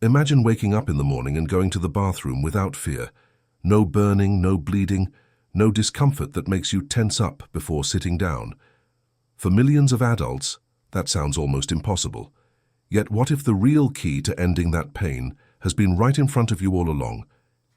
Imagine waking up in the morning and going to the bathroom without fear. No burning, no bleeding, no discomfort that makes you tense up before sitting down. For millions of adults, that sounds almost impossible. Yet what if the real key to ending that pain has been right in front of you all along,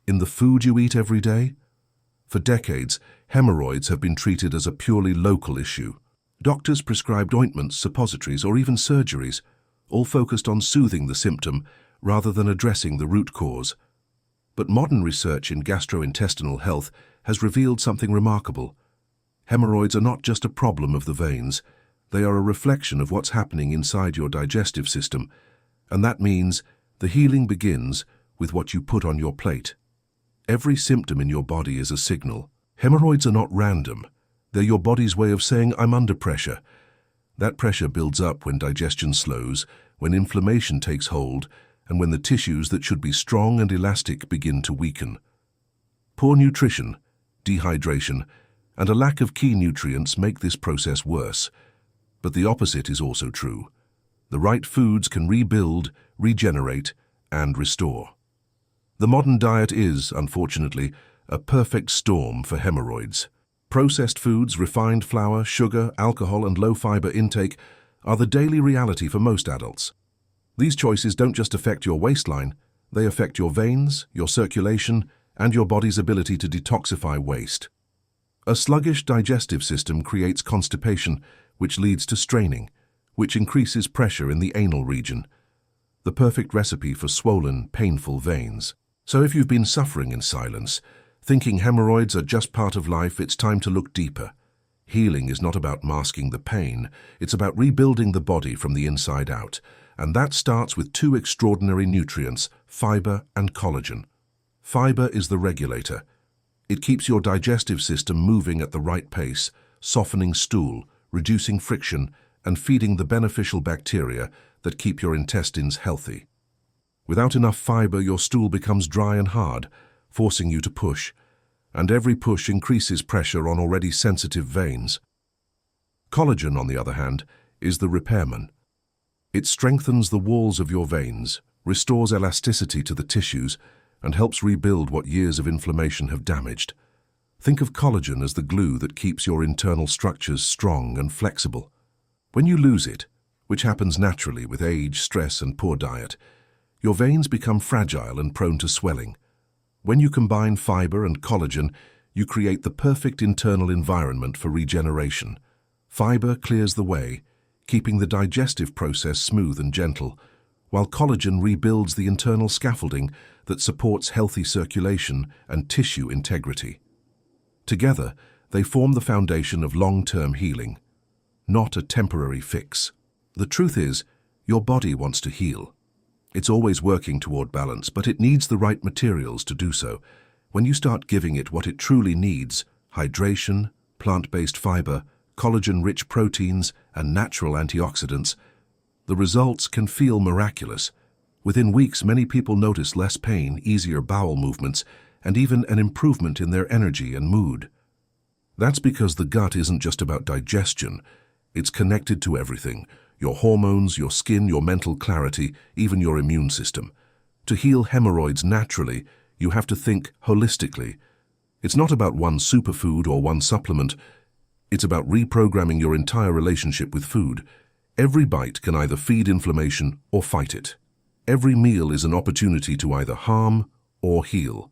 in the food you eat every day? For decades, hemorrhoids have been treated as a purely local issue. Doctors prescribed ointments, suppositories, or even surgeries, all focused on soothing the symptom rather than addressing the root cause. But modern research in gastrointestinal health has revealed something remarkable. Hemorrhoids are not just a problem of the veins. They are a reflection of what's happening inside your digestive system, and that means the healing begins with what you put on your plate. Every symptom in your body is a signal. Hemorrhoids are not random. They're your body's way of saying, I'm under pressure. That pressure builds up when digestion slows, when inflammation takes hold, and when the tissues that should be strong and elastic begin to weaken. Poor nutrition, dehydration, and a lack of key nutrients make this process worse. But the opposite is also true. The right foods can rebuild, regenerate, and restore. The modern diet is, unfortunately, a perfect storm for hemorrhoids. Processed foods, refined flour, sugar, alcohol, and low-fiber intake are the daily reality for most adults. These choices don't just affect your waistline, they affect your veins, your circulation, and your body's ability to detoxify waste. A sluggish digestive system creates constipation, which leads to straining, which increases pressure in the anal region. The perfect recipe for swollen, painful veins. So if you've been suffering in silence, thinking hemorrhoids are just part of life, it's time to look deeper. Healing is not about masking the pain, it's about rebuilding the body from the inside out. And that starts with two extraordinary nutrients, fiber and collagen. Fiber is the regulator. It keeps your digestive system moving at the right pace, softening stool, reducing friction, and feeding the beneficial bacteria that keep your intestines healthy. Without enough fiber, your stool becomes dry and hard, forcing you to push, and every push increases pressure on already sensitive veins. Collagen, on the other hand, is the repairman. It strengthens the walls of your veins, restores elasticity to the tissues, and helps rebuild what years of inflammation have damaged. Think of collagen as the glue that keeps your internal structures strong and flexible. When you lose it, which happens naturally with age, stress, and poor diet, your veins become fragile and prone to swelling. When you combine fiber and collagen, you create the perfect internal environment for regeneration. Fiber clears the way, keeping the digestive process smooth and gentle, while collagen rebuilds the internal scaffolding that supports healthy circulation and tissue integrity. Together, they form the foundation of long-term healing, not a temporary fix. The truth is, your body wants to heal. It's always working toward balance, but it needs the right materials to do so. When you start giving it what it truly needs, hydration, plant-based fiber, collagen-rich proteins, and natural antioxidants, the results can feel miraculous. Within weeks, many people notice less pain, easier bowel movements, and even an improvement in their energy and mood. That's because the gut isn't just about digestion. It's connected to everything: your hormones, your skin, your mental clarity, even your immune system. To heal hemorrhoids naturally, you have to think holistically. It's not about one superfood or one supplement. It's about reprogramming your entire relationship with food. Every bite can either feed inflammation or fight it. Every meal is an opportunity to either harm or heal.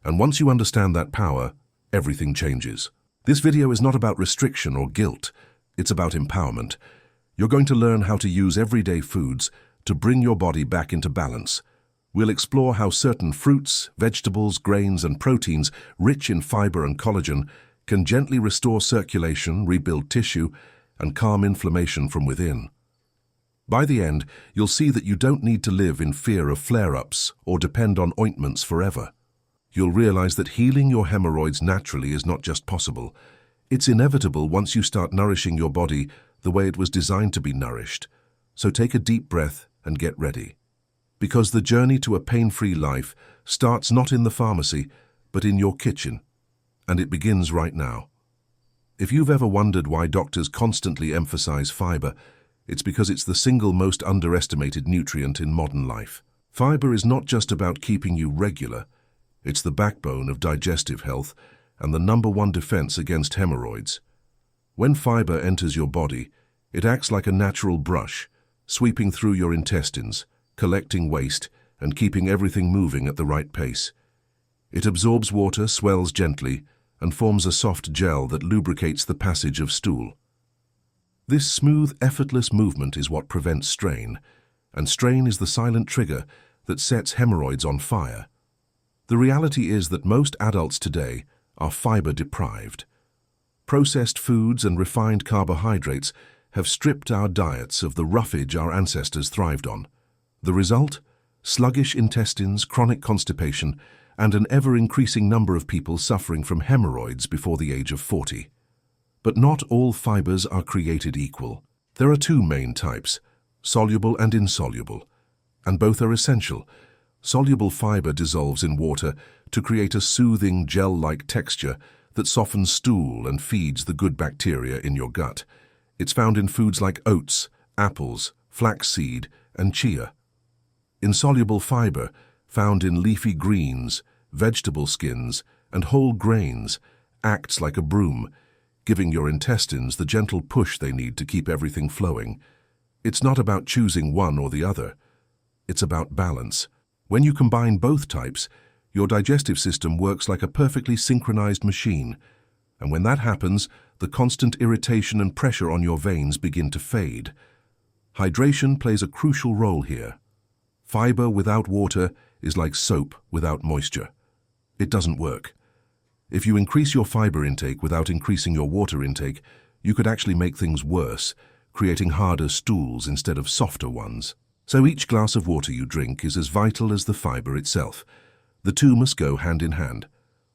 And once you understand that power, everything changes. This video is not about restriction or guilt. It's about empowerment. You're going to learn how to use everyday foods to bring your body back into balance. We'll explore how certain fruits, vegetables, grains, and proteins rich in fiber and collagen can gently restore circulation, rebuild tissue, and calm inflammation from within. By the end, you'll see that you don't need to live in fear of flare-ups or depend on ointments forever. You'll realize that healing your hemorrhoids naturally is not just possible. It's inevitable once you start nourishing your body the way it was designed to be nourished. So take a deep breath and get ready. Because the journey to a pain-free life starts not in the pharmacy, but in your kitchen. And it begins right now. If you've ever wondered why doctors constantly emphasize fiber, it's because it's the single most underestimated nutrient in modern life. Fiber is not just about keeping you regular, it's the backbone of digestive health and the #1 defense against hemorrhoids. When fiber enters your body, it acts like a natural brush, sweeping through your intestines, collecting waste, and keeping everything moving at the right pace. It absorbs water, swells gently, and forms a soft gel that lubricates the passage of stool. This smooth, effortless movement is what prevents strain, and strain is the silent trigger that sets hemorrhoids on fire. The reality is that most adults today are fiber-deprived. Processed foods and refined carbohydrates have stripped our diets of the roughage our ancestors thrived on. The result? Sluggish intestines, chronic constipation, and an ever-increasing number of people suffering from hemorrhoids before the age of 40. But not all fibers are created equal. There are two main types, soluble and insoluble, and both are essential. Soluble fiber dissolves in water to create a soothing, gel-like texture that softens stool and feeds the good bacteria in your gut. It's found in foods like oats, apples, flaxseed, and chia. Insoluble fiber, found in leafy greens, vegetable skins, and whole grains, acts like a broom, giving your intestines the gentle push they need to keep everything flowing. It's not about choosing one or the other. It's about balance. When you combine both types, your digestive system works like a perfectly synchronized machine. And when that happens, the constant irritation and pressure on your veins begin to fade. Hydration plays a crucial role here. Fiber without water is like soap without moisture. It doesn't work. If you increase your fiber intake without increasing your water intake, you could actually make things worse, creating harder stools instead of softer ones. So each glass of water you drink is as vital as the fiber itself. The two must go hand in hand.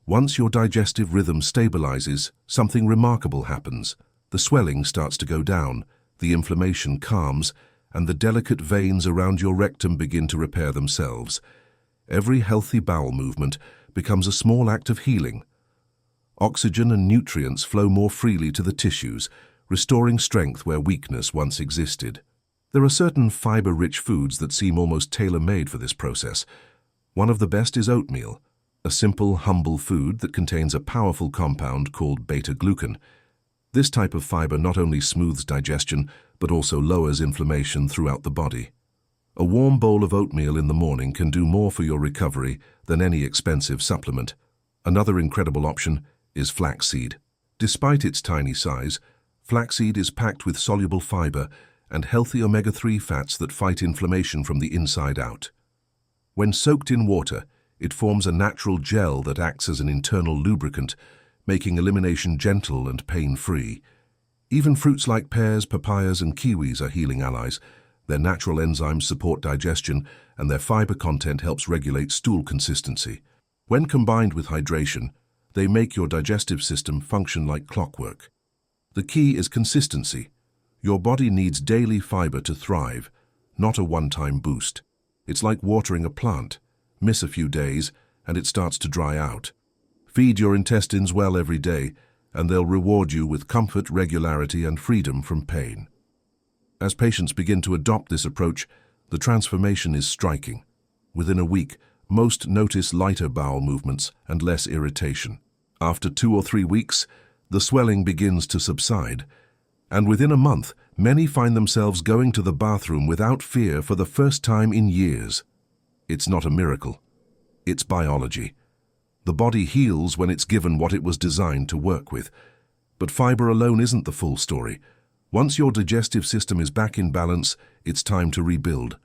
Once your digestive rhythm stabilizes, something remarkable happens. The swelling starts to go down, the inflammation calms, and the delicate veins around your rectum begin to repair themselves. Every healthy bowel movement becomes a small act of healing. Oxygen and nutrients flow more freely to the tissues, restoring strength where weakness once existed. There are certain fiber-rich foods that seem almost tailor-made for this process. One of the best is oatmeal, a simple, humble food that contains a powerful compound called beta-glucan. This type of fiber not only smooths digestion, but also lowers inflammation throughout the body. A warm bowl of oatmeal in the morning can do more for your recovery than any expensive supplement. Another incredible option is flaxseed. Despite its tiny size, flaxseed is packed with soluble fiber and healthy omega-3 fats that fight inflammation from the inside out. When soaked in water, it forms a natural gel that acts as an internal lubricant, making elimination gentle and pain-free. Even fruits like pears, papayas, and kiwis are healing allies. Their natural enzymes support digestion, and their fiber content helps regulate stool consistency. When combined with hydration, they make your digestive system function like clockwork. The key is consistency. Your body needs daily fiber to thrive, not a one-time boost. It's like watering a plant. Miss a few days, and it starts to dry out. Feed your intestines well every day, and they'll reward you with comfort, regularity, and freedom from pain. As patients begin to adopt this approach, the transformation is striking. Within a week, most notice lighter bowel movements and less irritation. After 2 or 3 weeks, the swelling begins to subside, and within a month, many find themselves going to the bathroom without fear for the first time in years. It's not a miracle. It's biology. The body heals when it's given what it was designed to work with. But fiber alone isn't the full story. Once your digestive system is back in balance, it's time to rebuild.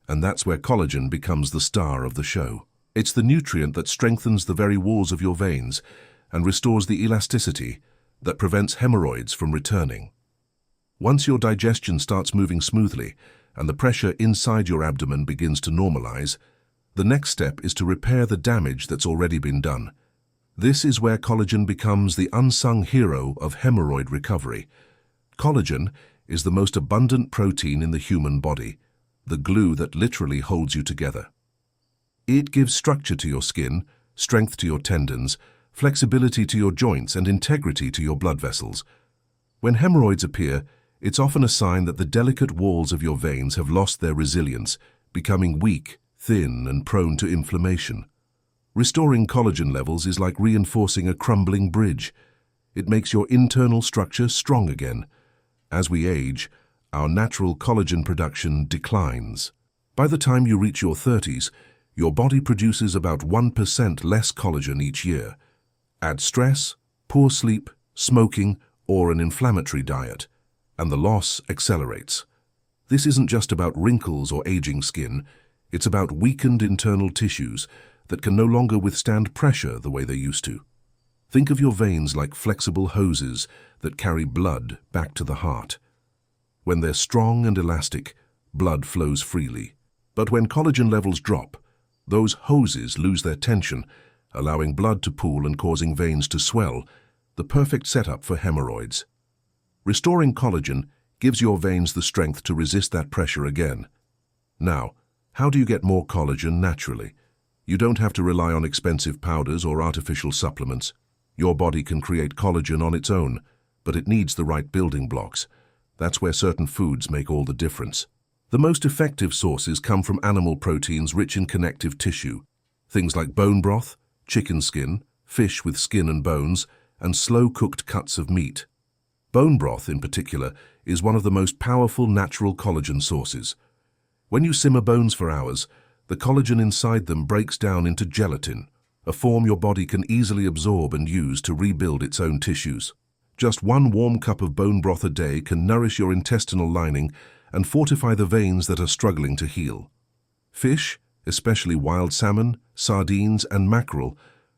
And that's where collagen becomes the star of the show. It's the nutrient that strengthens the very walls of your veins and restores the elasticity that prevents hemorrhoids from returning. Once your digestion starts moving smoothly and the pressure inside your abdomen begins to normalize, the next step is to repair the damage that's already been done. This is where collagen becomes the unsung hero of hemorrhoid recovery. Collagen is the most abundant protein in the human body, the glue that literally holds you together. It gives structure to your skin, strength to your tendons, flexibility to your joints, and integrity to your blood vessels. When hemorrhoids appear, it's often a sign that the delicate walls of your veins have lost their resilience, becoming weak, thin and prone to inflammation. Restoring collagen levels is like reinforcing a crumbling bridge. It makes your internal structure strong again. As we age, our natural collagen production declines. By the time you reach your 30s, your body produces about 1% less collagen each year. Add stress, poor sleep, smoking, or an inflammatory diet, and the loss accelerates. This isn't just about wrinkles or aging skin, it's about weakened internal tissues that can no longer withstand pressure the way they used to. Think of your veins like flexible hoses that carry blood back to the heart. When they're strong and elastic, blood flows freely. But when collagen levels drop, those hoses lose their tension, allowing blood to pool and causing veins to swell, the perfect setup for hemorrhoids. Restoring collagen gives your veins the strength to resist that pressure again. Now, how do you get more collagen naturally? You don't have to rely on expensive powders or artificial supplements. Your body can create collagen on its own, but it needs the right building blocks. That's where certain foods make all the difference. The most effective sources come from animal proteins rich in connective tissue. Things like bone broth, chicken skin, fish with skin and bones, and slow-cooked cuts of meat. Bone broth, in particular, is one of the most powerful natural collagen sources. When you simmer bones for hours, the collagen inside them breaks down into gelatin, a form your body can easily absorb and use to rebuild its own tissues. Just one warm cup of bone broth a day can nourish your intestinal lining and fortify the veins that are struggling to heal. Fish, especially wild salmon, sardines, and mackerel,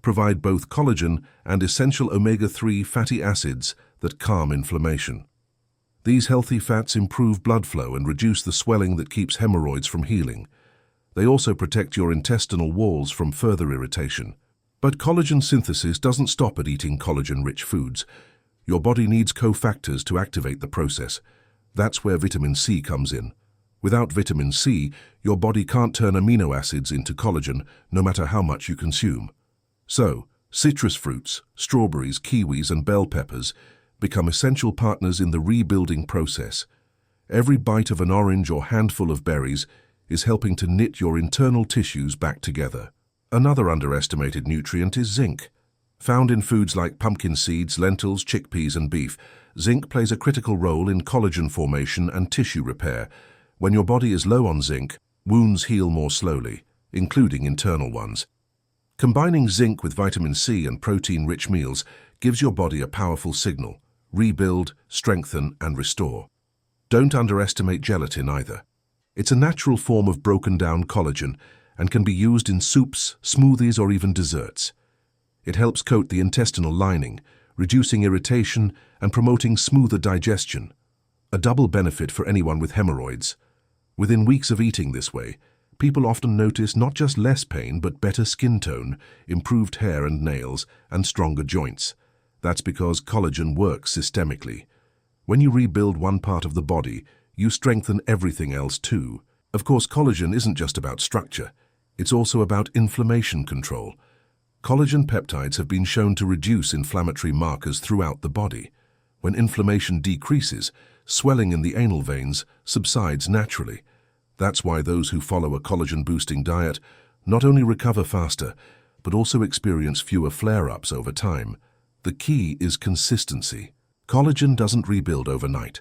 provide both collagen and essential omega-3 fatty acids that calm inflammation. These healthy fats improve blood flow and reduce the swelling that keeps hemorrhoids from healing. They also protect your intestinal walls from further irritation. But collagen synthesis doesn't stop at eating collagen-rich foods. Your body needs cofactors to activate the process. That's where vitamin C comes in. Without vitamin C, your body can't turn amino acids into collagen, no matter how much you consume. So, citrus fruits, strawberries, kiwis, and bell peppers become essential partners in the rebuilding process. Every bite of an orange or handful of berries is helping to knit your internal tissues back together. Another underestimated nutrient is zinc. Found in foods like pumpkin seeds, lentils, chickpeas, and beef, zinc plays a critical role in collagen formation and tissue repair. When your body is low on zinc, wounds heal more slowly, including internal ones. Combining zinc with vitamin C and protein-rich meals gives your body a powerful signal: rebuild, strengthen, and restore. Don't underestimate gelatin either. It's a natural form of broken-down collagen and can be used in soups, smoothies, or even desserts. It helps coat the intestinal lining, reducing irritation and promoting smoother digestion. A double benefit for anyone with hemorrhoids. Within weeks of eating this way, people often notice not just less pain but better skin tone, improved hair and nails, and stronger joints. That's because collagen works systemically. When you rebuild one part of the body, you strengthen everything else too. Of course, collagen isn't just about structure. It's also about inflammation control. Collagen peptides have been shown to reduce inflammatory markers throughout the body. When inflammation decreases, swelling in the anal veins subsides naturally. That's why those who follow a collagen-boosting diet not only recover faster, but also experience fewer flare-ups over time. The key is consistency. Collagen doesn't rebuild overnight.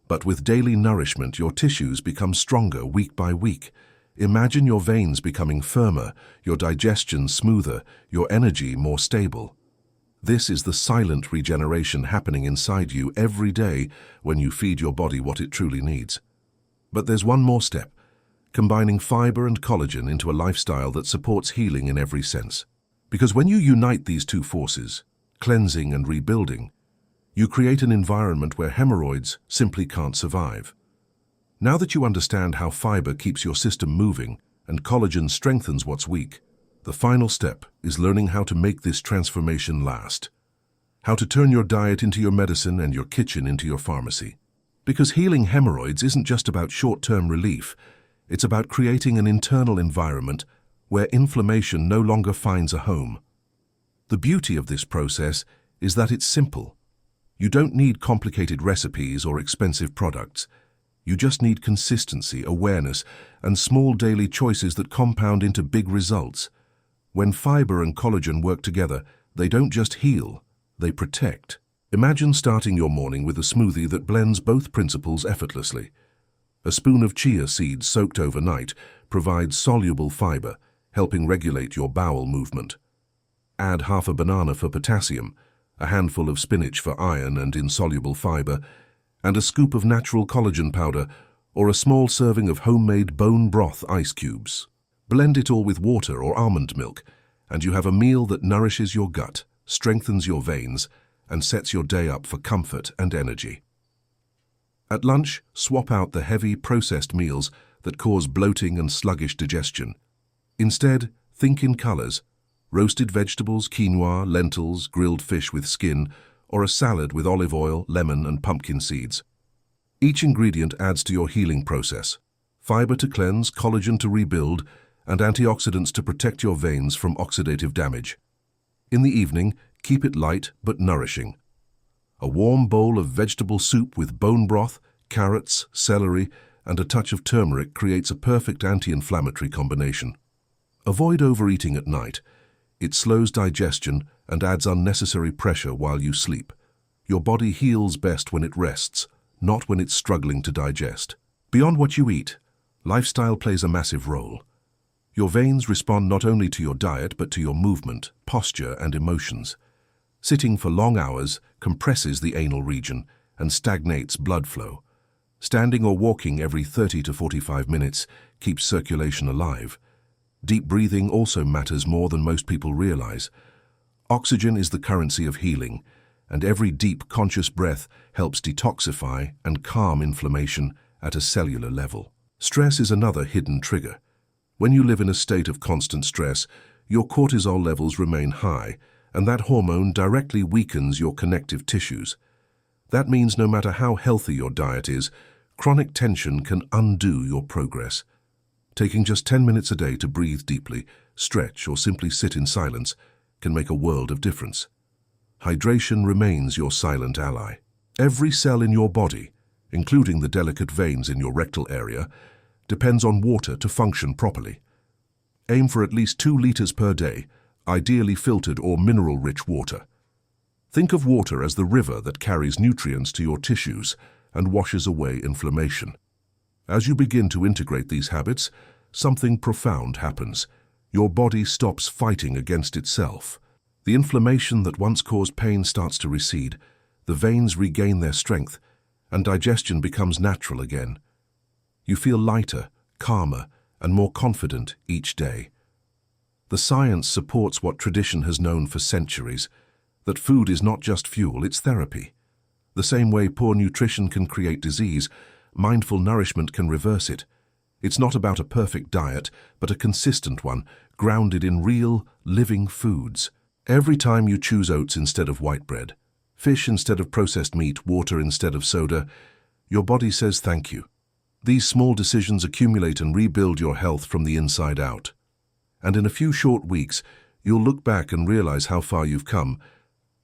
But with daily nourishment, your tissues become stronger week by week. Imagine your veins becoming firmer, your digestion smoother, your energy more stable. This is the silent regeneration happening inside you every day when you feed your body what it truly needs. But there's one more step: combining fiber and collagen into a lifestyle that supports healing in every sense. Because when you unite these two forces, cleansing and rebuilding, you create an environment where hemorrhoids simply can't survive. Now that you understand how fiber keeps your system moving and collagen strengthens what's weak, the final step is learning how to make this transformation last. How to turn your diet into your medicine and your kitchen into your pharmacy. Because healing hemorrhoids isn't just about short-term relief, it's about creating an internal environment where inflammation no longer finds a home. The beauty of this process is that it's simple. You don't need complicated recipes or expensive products. You just need consistency, awareness, and small daily choices that compound into big results. When fiber and collagen work together, they don't just heal, they protect. Imagine starting your morning with a smoothie that blends both principles effortlessly. A spoon of chia seeds soaked overnight provides soluble fiber, helping regulate your bowel movement. Add half a banana for potassium, a handful of spinach for iron and insoluble fiber, and a scoop of natural collagen powder or a small serving of homemade bone broth ice cubes. Blend it all with water or almond milk, and you have a meal that nourishes your gut, strengthens your veins, and sets your day up for comfort and energy. At lunch, swap out the heavy, processed meals that cause bloating and sluggish digestion. Instead, think in colors: roasted vegetables, quinoa, lentils, grilled fish with skin, or a salad with olive oil, lemon, and pumpkin seeds. Each ingredient adds to your healing process: fiber to cleanse, collagen to rebuild, and antioxidants to protect your veins from oxidative damage. In the evening, keep it light but nourishing. A warm bowl of vegetable soup with bone broth, carrots, celery, and a touch of turmeric creates a perfect anti-inflammatory combination. Avoid overeating at night. It slows digestion and adds unnecessary pressure while you sleep. Your body heals best when it rests, not when it's struggling to digest. Beyond what you eat, lifestyle plays a massive role. Your veins respond not only to your diet but to your movement, posture, and emotions. Sitting for long hours compresses the anal region and stagnates blood flow. Standing or walking every 30 to 45 minutes keeps circulation alive. Deep breathing also matters more than most people realize. Oxygen is the currency of healing, and every deep, conscious breath helps detoxify and calm inflammation at a cellular level. Stress is another hidden trigger. When you live in a state of constant stress, your cortisol levels remain high, and that hormone directly weakens your connective tissues. That means no matter how healthy your diet is, chronic tension can undo your progress. Taking just 10 minutes a day to breathe deeply, stretch, or simply sit in silence can make a world of difference. Hydration remains your silent ally. Every cell in your body, including the delicate veins in your rectal area, depends on water to function properly. Aim for at least 2 liters per day, ideally filtered or mineral-rich water. Think of water as the river that carries nutrients to your tissues and washes away inflammation. As you begin to integrate these habits, something profound happens. Your body stops fighting against itself. The inflammation that once caused pain starts to recede, the veins regain their strength, and digestion becomes natural again. You feel lighter, calmer, and more confident each day. The science supports what tradition has known for centuries, that food is not just fuel, it's therapy. The same way poor nutrition can create disease, mindful nourishment can reverse it. It's not about a perfect diet, but a consistent one, grounded in real, living foods. Every time you choose oats instead of white bread, fish instead of processed meat, water instead of soda, your body says thank you. These small decisions accumulate and rebuild your health from the inside out. And in a few short weeks, you'll look back and realize how far you've come,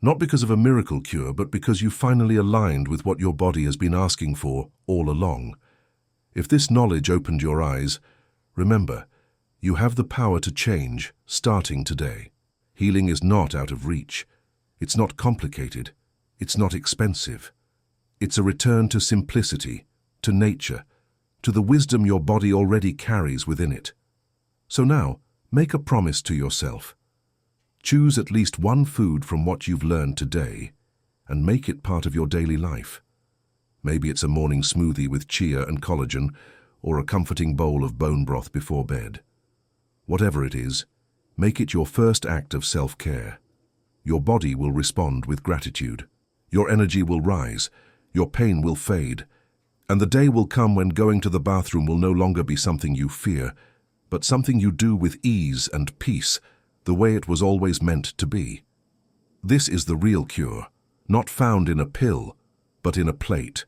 not because of a miracle cure, but because you finally aligned with what your body has been asking for all along. If this knowledge opened your eyes, remember, you have the power to change, starting today. Healing is not out of reach. It's not complicated. It's not expensive. It's a return to simplicity, to nature, to the wisdom your body already carries within it. So now, make a promise to yourself. Choose at least one food from what you've learned today and make it part of your daily life. Maybe it's a morning smoothie with chia and collagen, or a comforting bowl of bone broth before bed. Whatever it is, make it your first act of self-care. Your body will respond with gratitude. Your energy will rise, your pain will fade, and the day will come when going to the bathroom will no longer be something you fear, but something you do with ease and peace, the way it was always meant to be. This is the real cure, not found in a pill, but in a plate.